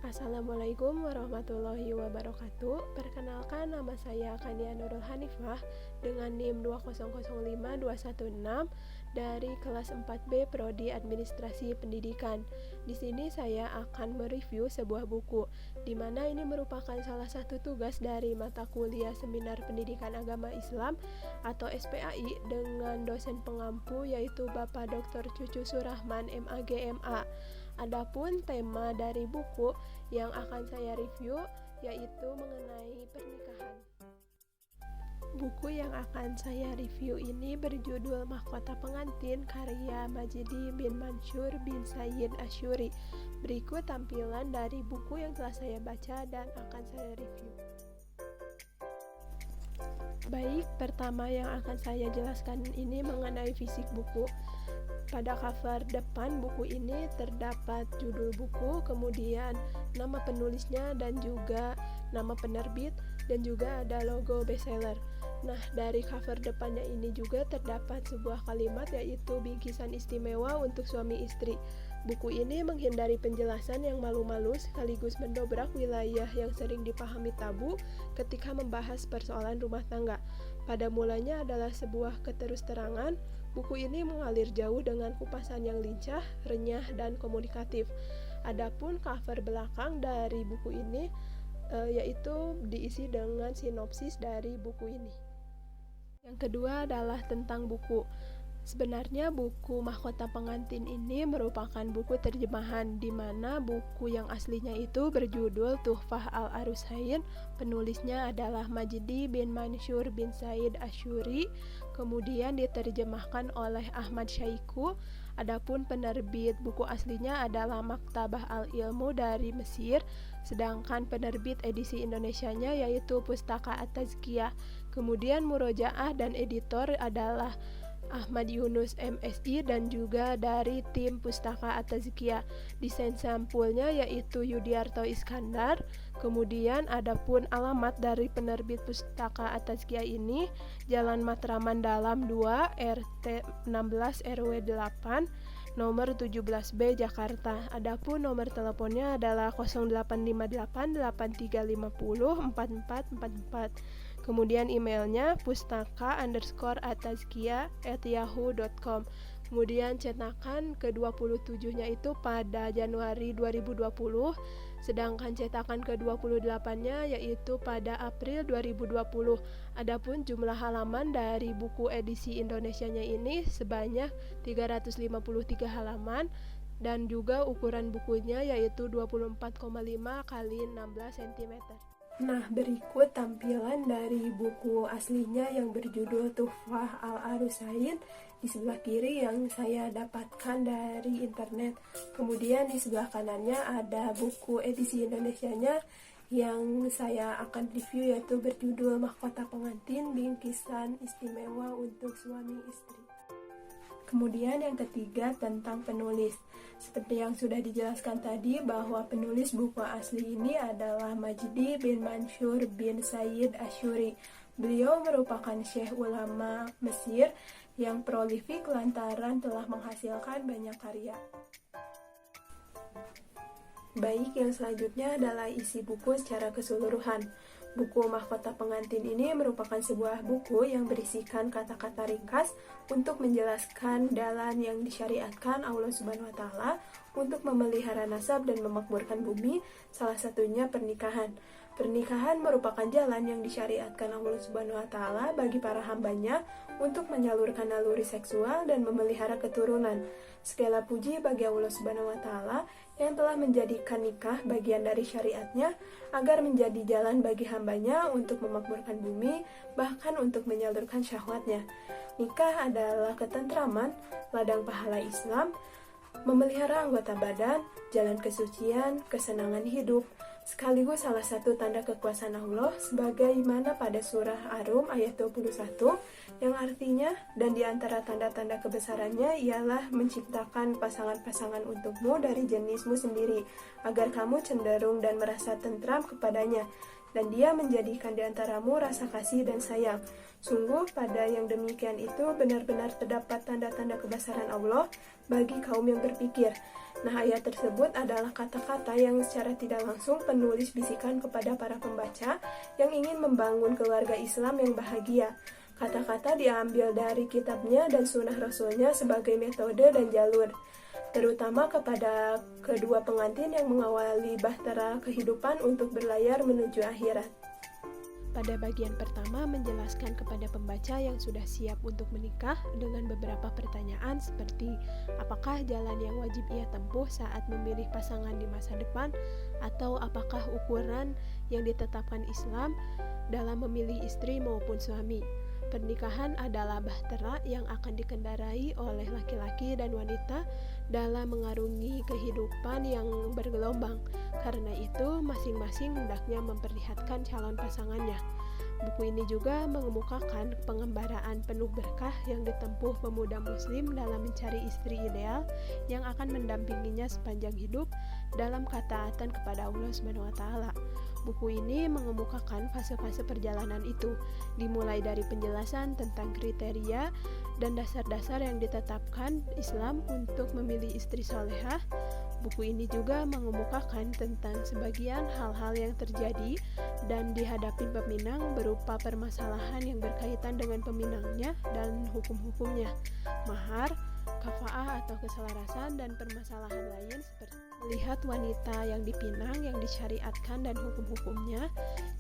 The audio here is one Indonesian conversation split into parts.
Assalamualaikum warahmatullahi wabarakatuh. Perkenalkan, nama saya Kania Nurul Hanifah dengan NIM 2005216 dari kelas 4B Prodi Administrasi Pendidikan. Di sini saya akan mereview sebuah buku, di mana ini merupakan salah satu tugas dari mata kuliah Seminar Pendidikan Agama Islam atau SPAI dengan dosen pengampu yaitu Bapak Dr. Cucu Surahman MAGMA. Adapun tema dari buku yang akan saya review yaitu mengenai pernikahan. Buku yang akan saya review ini berjudul Mahkota Pengantin karya Majdi bin Mansur bin Sayyid Asyuri. Berikut tampilan dari buku yang telah saya baca dan akan saya review. Baik, pertama yang akan saya jelaskan ini mengenai fisik buku. Pada cover depan buku ini terdapat judul buku, kemudian nama penulisnya dan juga nama penerbit, dan juga ada logo bestseller. Nah, dari cover depannya ini juga terdapat sebuah kalimat yaitu bingkisan istimewa untuk suami istri. Buku ini menghindari penjelasan yang malu-malu sekaligus mendobrak wilayah yang sering dipahami tabu ketika membahas persoalan rumah tangga. Pada mulanya adalah sebuah keterusterangan. Buku ini mengalir jauh dengan kupasan yang lincah, renyah, dan komunikatif. Adapun cover belakang dari buku ini yaitu diisi dengan sinopsis dari buku ini. Yang kedua adalah tentang buku. Sebenarnya buku Mahkota Pengantin ini merupakan buku terjemahan, di mana buku yang aslinya itu berjudul Tuhfah Al-Arusain. Penulisnya adalah Majdi bin Mansur bin Sayyid Asyuri, kemudian diterjemahkan oleh Ahmad Syaiqu. Adapun penerbit buku aslinya adalah Maktabah Al-Ilmu dari Mesir, sedangkan penerbit edisi Indonesianya yaitu Pustaka At-Tazkiyah. Kemudian murojaah dan editor adalah Ahmad Yunus MSI dan juga dari tim Pustaka At-Tazkiyah. Desain sampulnya yaitu Yudiarto Iskandar. Kemudian adapun alamat dari penerbit Pustaka At-Tazkiyah ini Jalan Matraman Dalam 2 RT 16 RW 8 nomor 17B Jakarta. Adapun nomor teleponnya adalah 0858 8350 4444. Kemudian emailnya pustaka_atazkiyah@yahoo.com. Kemudian cetakan ke-27-nya itu pada Januari 2020, sedangkan cetakan ke-28-nya yaitu pada April 2020. Adapun jumlah halaman dari buku edisi Indonesianya ini sebanyak 353 halaman dan juga ukuran bukunya yaitu 24,5 x 16 cm. Nah, berikut tampilan dari buku aslinya yang berjudul Tuhfah Al-Arusain di sebelah kiri yang saya dapatkan dari internet. Kemudian di sebelah kanannya ada buku edisi Indonesianya yang saya akan review yaitu berjudul Mahkota Pengantin Bingkisan Istimewa untuk Suami Istri. Kemudian yang ketiga tentang penulis. Seperti yang sudah dijelaskan tadi bahwa penulis buku asli ini adalah Majdi bin Mansur bin Sayyid Asyuri. Beliau merupakan syekh ulama Mesir yang prolifik lantaran telah menghasilkan banyak karya. Baik, yang selanjutnya adalah isi buku secara keseluruhan. Buku Mahkota Pengantin ini merupakan sebuah buku yang berisikan kata-kata ringkas untuk menjelaskan jalan yang disyariatkan Allah Subhanahu wa Ta'ala untuk memelihara nasab dan memakmurkan bumi, salah satunya pernikahan. Pernikahan merupakan jalan yang disyariatkan Allah Subhanahu wa Ta'ala bagi para hambanya untuk menyalurkan naluri seksual dan memelihara keturunan. Segala puji bagi Allah Subhanahu wa Ta'ala yang telah menjadikan nikah bagian dari syariatnya agar menjadi jalan bagi hambanya untuk memakmurkan bumi, bahkan untuk menyalurkan syahwatnya. Nikah adalah ketentraman, ladang pahala Islam, memelihara anggota badan, jalan kesucian, kesenangan hidup, sekaligus salah satu tanda kekuasaan Allah sebagaimana pada surah Ar-Rum ayat 21 yang artinya, dan di antara tanda-tanda kebesarannya ialah menciptakan pasangan-pasangan untukmu dari jenismu sendiri agar kamu cenderung dan merasa tentram kepadanya, dan dia menjadikan di antaramu rasa kasih dan sayang. Sungguh pada yang demikian itu benar-benar terdapat tanda-tanda kebesaran Allah bagi kaum yang berpikir. Nah, ayat tersebut adalah kata-kata yang secara tidak langsung penulis bisikan kepada para pembaca yang ingin membangun keluarga Islam yang bahagia. Kata-kata diambil dari kitabnya dan sunnah Rasulnya sebagai metode dan jalur, terutama kepada kedua pengantin yang mengawali bahtera kehidupan untuk berlayar menuju akhirat. Pada bagian pertama menjelaskan kepada pembaca yang sudah siap untuk menikah dengan beberapa pertanyaan seperti apakah jalan yang wajib ia tempuh saat memilih pasangan di masa depan, atau apakah ukuran yang ditetapkan Islam dalam memilih istri maupun suami. Pernikahan adalah bahtera yang akan dikendarai oleh laki-laki dan wanita dalam mengarungi kehidupan yang bergelombang. Karena itu, masing-masing hendaknya memperlihatkan calon pasangannya. Buku ini juga mengemukakan pengembaraan penuh berkah yang ditempuh pemuda muslim dalam mencari istri ideal yang akan mendampinginya sepanjang hidup dalam ketaatan kepada Allah SWT. Buku ini mengemukakan fase-fase perjalanan itu, dimulai dari penjelasan tentang kriteria dan dasar-dasar yang ditetapkan Islam untuk memilih istri solehah. Buku ini juga mengemukakan tentang sebagian hal-hal yang terjadi dan dihadapi peminang berupa permasalahan yang berkaitan dengan peminangnya dan hukum-hukumnya, mahar, kafaah atau keselarasan, dan permasalahan lain seperti melihat wanita yang dipinang yang disyariatkan dan hukum-hukumnya,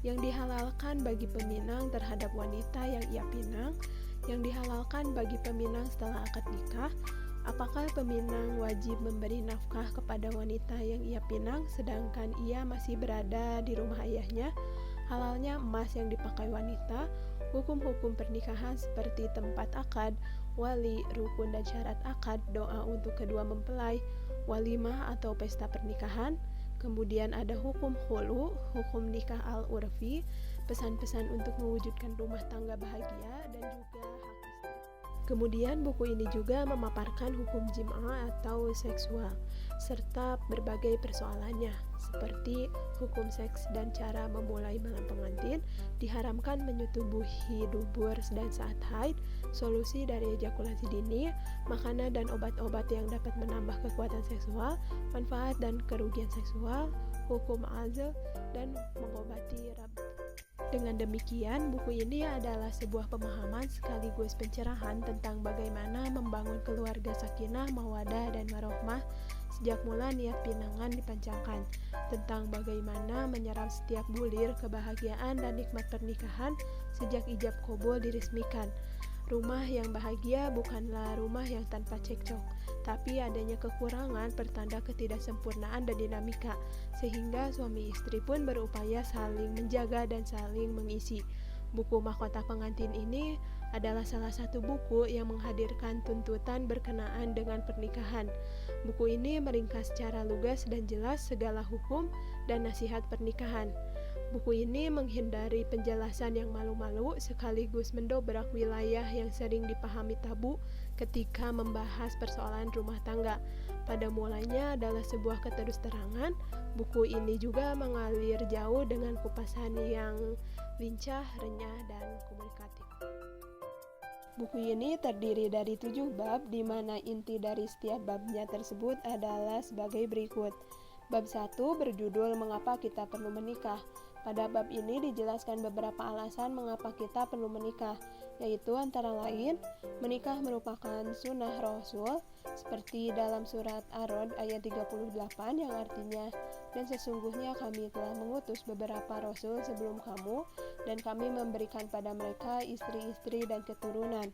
yang dihalalkan bagi peminang terhadap wanita yang ia pinang, yang dihalalkan bagi peminang setelah akad nikah. Apakah peminang wajib memberi nafkah kepada wanita yang ia pinang sedangkan ia masih berada di rumah ayahnya? Halalnya emas yang dipakai wanita, hukum-hukum pernikahan seperti tempat akad, wali, rukun dan syarat akad, doa untuk kedua mempelai, walimah atau pesta pernikahan. Kemudian ada hukum khulu, hukum nikah al-urfi, pesan-pesan untuk mewujudkan rumah tangga bahagia, dan juga hak istri. Kemudian buku ini juga memaparkan hukum jim'a atau seksual, serta berbagai persoalannya, seperti hukum seks dan cara memulai malam pengantin, diharamkan menyetubuhi dubur dan saat haid, solusi dari ejakulasi dini, makanan dan obat-obat yang dapat menambah kekuatan seksual, manfaat dan kerugian seksual, hukum azl, dan mengobati rabi. Dengan demikian, buku ini adalah sebuah pemahaman sekaligus pencerahan tentang bagaimana membangun keluarga sakinah, mawadah, dan warohmah sejak mula niat pinangan dipancangkan, tentang bagaimana menyerap setiap bulir kebahagiaan dan nikmat pernikahan sejak ijab qabul diresmikan. Rumah yang bahagia bukanlah rumah yang tanpa cekcok, tapi adanya kekurangan pertanda ketidaksempurnaan dan dinamika, sehingga suami istri pun berupaya saling menjaga dan saling mengisi. Buku Mahkota Pengantin ini adalah salah satu buku yang menghadirkan tuntutan berkenaan dengan pernikahan. Buku ini meringkas secara lugas dan jelas segala hukum dan nasihat pernikahan. Buku ini menghindari penjelasan yang malu-malu sekaligus mendobrak wilayah yang sering dipahami tabu ketika membahas persoalan rumah tangga. Pada mulanya adalah sebuah keterus-terangan, buku ini juga mengalir jauh dengan kupasan yang lincah, renyah, dan komunikatif. Buku ini terdiri dari 7 bab, di mana inti dari setiap babnya tersebut adalah sebagai berikut. Bab 1 berjudul Mengapa Kita Perlu Menikah. Pada bab ini dijelaskan beberapa alasan mengapa kita perlu menikah, yaitu antara lain, menikah merupakan sunnah Rasul, seperti dalam surat Ar-Rod ayat 38 yang artinya, dan sesungguhnya kami telah mengutus beberapa Rasul sebelum kamu, dan kami memberikan pada mereka istri-istri dan keturunan.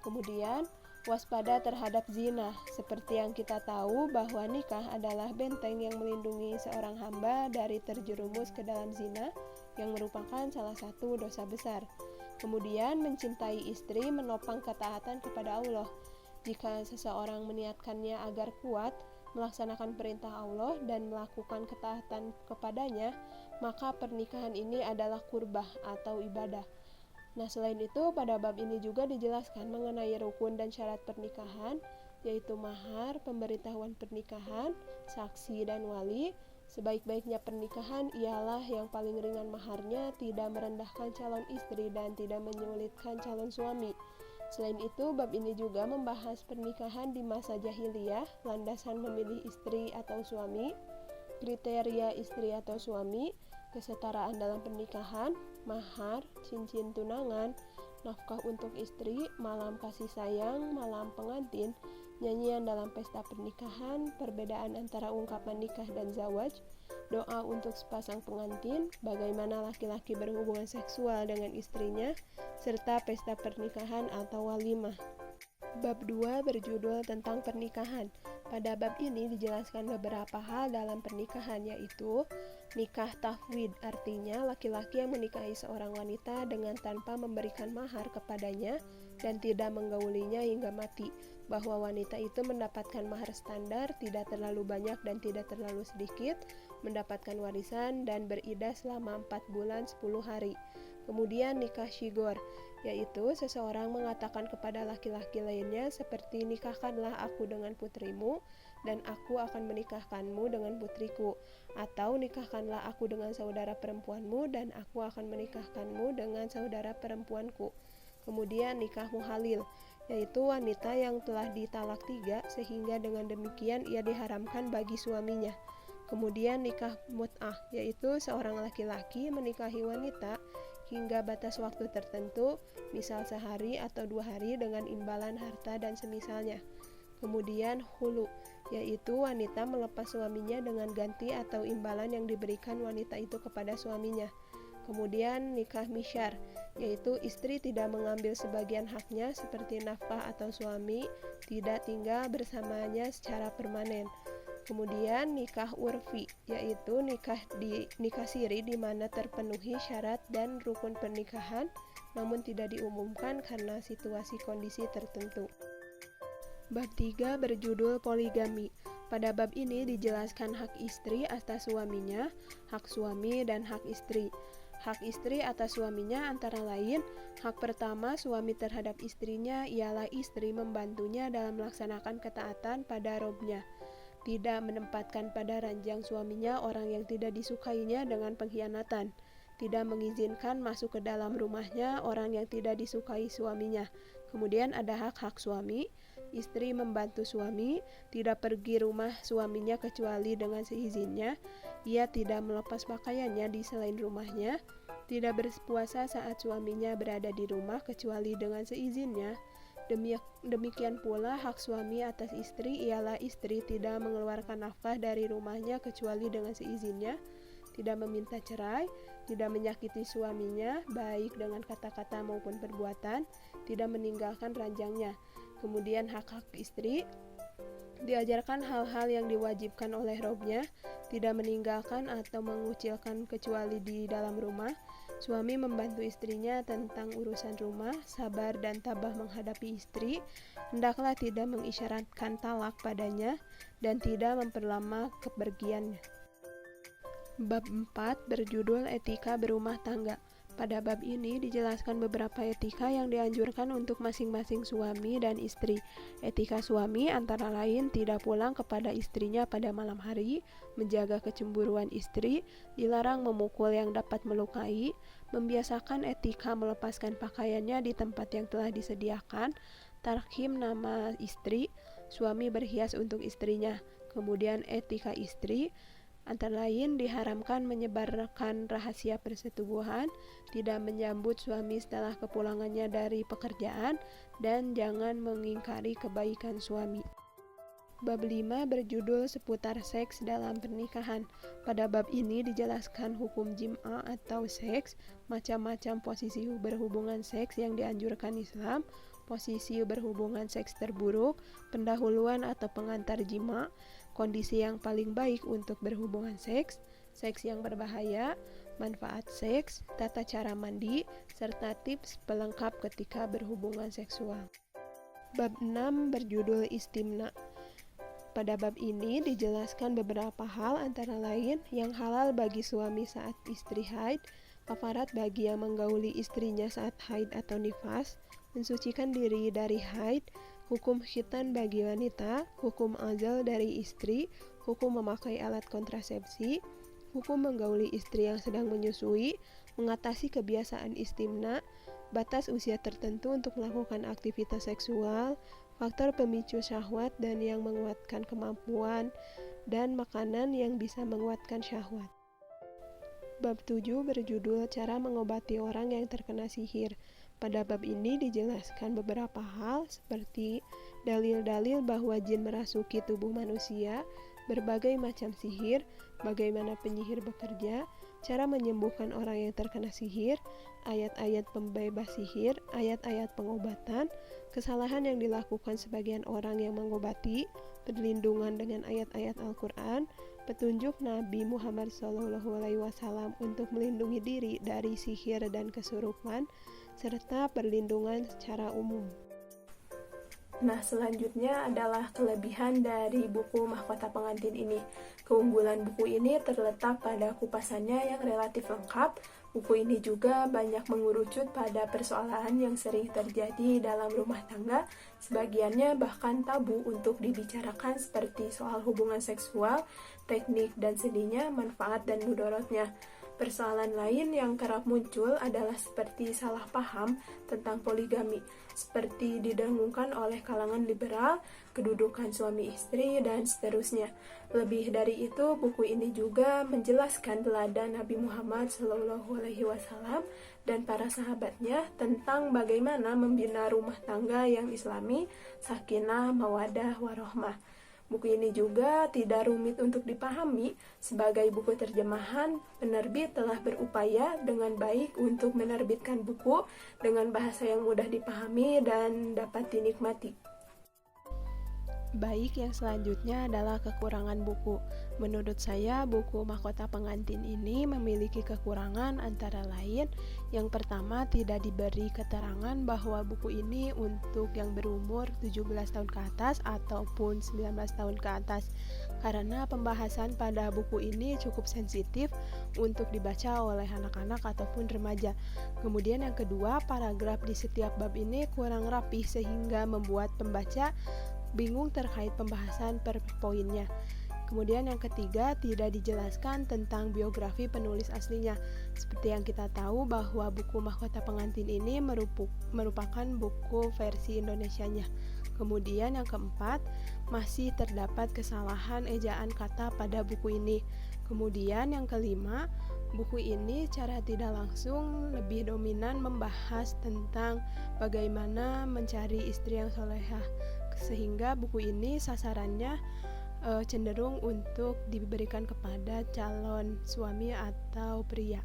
Kemudian, waspada terhadap zina, seperti yang kita tahu bahwa nikah adalah benteng yang melindungi seorang hamba dari terjerumus ke dalam zina, yang merupakan salah satu dosa besar. Kemudian mencintai istri menopang ketaatan kepada Allah. Jika seseorang meniatkannya agar kuat melaksanakan perintah Allah dan melakukan ketaatan kepadanya, maka pernikahan ini adalah kurbah atau ibadah. Nah, selain itu, pada bab ini juga dijelaskan mengenai rukun dan syarat pernikahan, yaitu mahar, pemberitahuan pernikahan, saksi, dan wali. Sebaik-baiknya pernikahan ialah yang paling ringan maharnya, tidak merendahkan calon istri dan tidak menyulitkan calon suami. Selain itu, bab ini juga membahas pernikahan di masa jahiliyah, landasan memilih istri atau suami, kriteria istri atau suami, kesetaraan dalam pernikahan, mahar, cincin tunangan, nafkah untuk istri, malam kasih sayang, malam pengantin, nyanyian dalam pesta pernikahan, perbedaan antara ungkapan nikah dan zawaj, doa untuk sepasang pengantin, bagaimana laki-laki berhubungan seksual dengan istrinya, serta pesta pernikahan atau walimah. Bab 2 berjudul tentang pernikahan. Pada bab ini dijelaskan beberapa hal dalam pernikahan, yaitu nikah tafwid, artinya laki-laki yang menikahi seorang wanita dengan tanpa memberikan mahar kepadanya dan tidak menggaulinya hingga mati, bahwa wanita itu mendapatkan mahar standar, tidak terlalu banyak dan tidak terlalu sedikit, mendapatkan warisan dan beriddah selama 4 bulan 10 hari. Kemudian nikah syigor, yaitu seseorang mengatakan kepada laki-laki lainnya seperti nikahkanlah aku dengan putrimu dan aku akan menikahkanmu dengan putriku, atau nikahkanlah aku dengan saudara perempuanmu dan aku akan menikahkanmu dengan saudara perempuanku. Kemudian nikah muhalil, yaitu wanita yang telah ditalak 3 sehingga dengan demikian ia diharamkan bagi suaminya. Kemudian nikah mut'ah, yaitu seorang laki-laki menikahi wanita hingga batas waktu tertentu, misal sehari atau 2 hari dengan imbalan harta dan semisalnya. Kemudian hulu, yaitu wanita melepas suaminya dengan ganti atau imbalan yang diberikan wanita itu kepada suaminya. Kemudian nikah misyar, yaitu istri tidak mengambil sebagian haknya seperti nafkah atau suami tidak tinggal bersamanya secara permanen. Kemudian nikah urfi, yaitu nikah siri di mana terpenuhi syarat dan rukun pernikahan namun tidak diumumkan karena situasi kondisi tertentu. Bab 3 berjudul poligami. Pada bab ini dijelaskan hak istri atas suaminya, hak suami dan hak istri. Hak istri atas suaminya antara lain, hak pertama suami terhadap istrinya ialah istri membantunya dalam melaksanakan ketaatan pada robnya, tidak menempatkan pada ranjang suaminya orang yang tidak disukainya dengan pengkhianatan, tidak mengizinkan masuk ke dalam rumahnya orang yang tidak disukai suaminya. Kemudian ada hak-hak suami, istri membantu suami, tidak pergi rumah suaminya kecuali dengan seizinnya, ia tidak melepas pakaiannya di selain rumahnya, tidak berpuasa saat suaminya berada di rumah kecuali dengan seizinnya. Demikian pula hak suami atas istri ialah istri tidak mengeluarkan nafkah dari rumahnya kecuali dengan seizinnya, tidak meminta cerai, tidak menyakiti suaminya baik dengan kata-kata maupun perbuatan, tidak meninggalkan ranjangnya. Kemudian hak-hak istri diajarkan hal-hal yang diwajibkan oleh robnya, tidak meninggalkan atau mengucilkan kecuali di dalam rumah. Suami membantu istrinya tentang urusan rumah, sabar dan tabah menghadapi istri, hendaklah tidak mengisyaratkan talak padanya, dan tidak memperlama kepergiannya. Bab 4 berjudul etika berumah tangga. Pada bab ini dijelaskan beberapa etika yang dianjurkan untuk masing-masing suami dan istri. Etika suami antara lain tidak pulang kepada istrinya pada malam hari, menjaga kecemburuan istri, dilarang memukul yang dapat melukai, membiasakan etika melepaskan pakaiannya di tempat yang telah disediakan, tarhim nama istri, suami berhias untuk istrinya. Kemudian etika istri, antara lain diharamkan menyebarkan rahasia persetubuhan, tidak menyambut suami setelah kepulangannya dari pekerjaan, dan jangan mengingkari kebaikan suami. Bab 5 berjudul seputar seks dalam pernikahan. Pada bab ini dijelaskan hukum jim'a atau seks, macam-macam posisi berhubungan seks yang dianjurkan Islam, posisi berhubungan seks terburuk, pendahuluan atau pengantar jima', kondisi yang paling baik untuk berhubungan seks, seks yang berbahaya, manfaat seks, tata cara mandi, serta tips pelengkap ketika berhubungan seksual. Bab 6 berjudul istimna. Pada bab ini dijelaskan beberapa hal antara lain yang halal bagi suami saat istri haid, kafarat bagi yang menggauli istrinya saat haid atau nifas, mensucikan diri dari haid, hukum khitan bagi wanita, hukum azal dari istri, hukum memakai alat kontrasepsi, hukum menggauli istri yang sedang menyusui, mengatasi kebiasaan istimna, batas usia tertentu untuk melakukan aktivitas seksual, faktor pemicu syahwat dan yang menguatkan kemampuan, dan makanan yang bisa menguatkan syahwat. Bab 7 berjudul Cara Mengobati Orang yang Terkena Sihir. Pada bab ini dijelaskan beberapa hal seperti dalil-dalil bahwa jin merasuki tubuh manusia, berbagai macam sihir, bagaimana penyihir bekerja, cara menyembuhkan orang yang terkena sihir, ayat-ayat pembebas sihir, ayat-ayat pengobatan, kesalahan yang dilakukan sebagian orang yang mengobati, perlindungan dengan ayat-ayat Al-Quran, petunjuk Nabi Muhammad SAW untuk melindungi diri dari sihir dan kesurupan, serta perlindungan secara umum. Nah, selanjutnya adalah kelebihan dari buku Mahkota Pengantin ini. Keunggulan buku ini terletak pada kupasannya yang relatif lengkap. Buku ini juga banyak mengerucut pada persoalan yang sering terjadi dalam rumah tangga, sebagiannya bahkan tabu untuk dibicarakan seperti soal hubungan seksual, teknik dan seninya, manfaat dan mudorotnya. Persoalan lain yang kerap muncul adalah seperti salah paham tentang poligami, seperti didengungkan oleh kalangan liberal, kedudukan suami istri, dan seterusnya. Lebih dari itu, buku ini juga menjelaskan teladan Nabi Muhammad SAW dan para sahabatnya tentang bagaimana membina rumah tangga yang islami, sakinah, mawadah, warohmah. Buku ini juga tidak rumit untuk dipahami. Sebagai buku terjemahan, penerbit telah berupaya dengan baik untuk menerbitkan buku dengan bahasa yang mudah dipahami dan dapat dinikmati. Baik, yang selanjutnya adalah kekurangan buku. Menurut saya, buku Mahkota Pengantin ini memiliki kekurangan antara lain. Yang pertama, tidak diberi keterangan bahwa buku ini untuk yang berumur 17 tahun ke atas ataupun 19 tahun ke atas. Karena pembahasan pada buku ini cukup sensitif untuk dibaca oleh anak-anak ataupun remaja. Kemudian yang kedua, paragraf di setiap bab ini kurang rapi sehingga membuat pembaca bingung terkait pembahasan per poinnya. Kemudian yang ketiga, tidak dijelaskan tentang biografi penulis aslinya. Seperti yang kita tahu bahwa buku Mahkota Pengantin ini merupakan buku versi Indonesianya. Kemudian yang keempat, masih terdapat kesalahan ejaan kata pada buku ini. Kemudian yang kelima, buku ini secara tidak langsung lebih dominan membahas tentang bagaimana mencari istri yang solehah, sehingga buku ini sasarannya cenderung untuk diberikan kepada calon suami atau pria.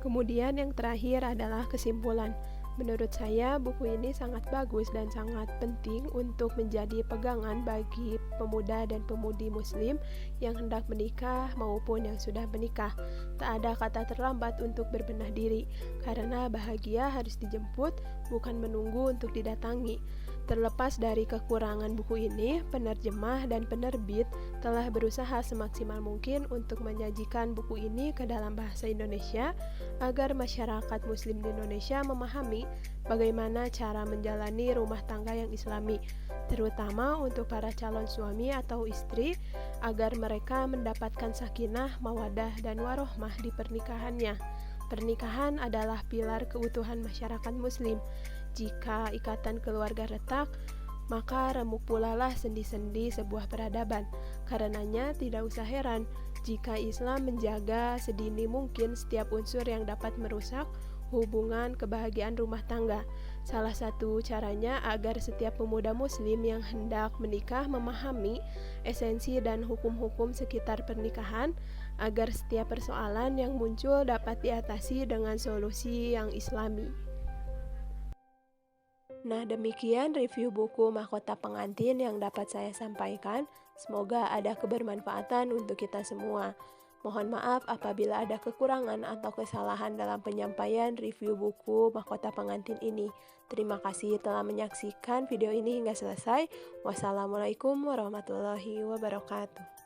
Kemudian yang terakhir adalah kesimpulan. Menurut saya, buku ini sangat bagus dan sangat penting untuk menjadi pegangan bagi pemuda dan pemudi muslim yang hendak menikah maupun yang sudah menikah. Tak ada kata terlambat untuk berbenah diri, karena bahagia harus dijemput, bukan menunggu untuk didatangi. Terlepas dari kekurangan buku ini, penerjemah dan penerbit telah berusaha semaksimal mungkin untuk menyajikan buku ini ke dalam bahasa Indonesia agar masyarakat muslim di Indonesia memahami bagaimana cara menjalani rumah tangga yang islami, terutama untuk para calon suami atau istri, agar mereka mendapatkan sakinah, mawadah, dan warohmah di pernikahannya. Pernikahan adalah pilar keutuhan masyarakat muslim. Jika ikatan keluarga retak, maka remuk pula lah sendi-sendi sebuah peradaban. Karenanya tidak usah heran jika Islam menjaga sedini mungkin setiap unsur yang dapat merusak hubungan kebahagiaan rumah tangga. Salah satu caranya agar setiap pemuda muslim yang hendak menikah memahami esensi dan hukum-hukum sekitar pernikahan, agar setiap persoalan yang muncul dapat diatasi dengan solusi yang islami. Nah, demikian review buku Mahkota Pengantin yang dapat saya sampaikan. Semoga ada kebermanfaatan untuk kita semua. Mohon maaf apabila ada kekurangan atau kesalahan dalam penyampaian review buku Mahkota Pengantin ini. Terima kasih telah menyaksikan video ini hingga selesai. Wassalamualaikum warahmatullahi wabarakatuh.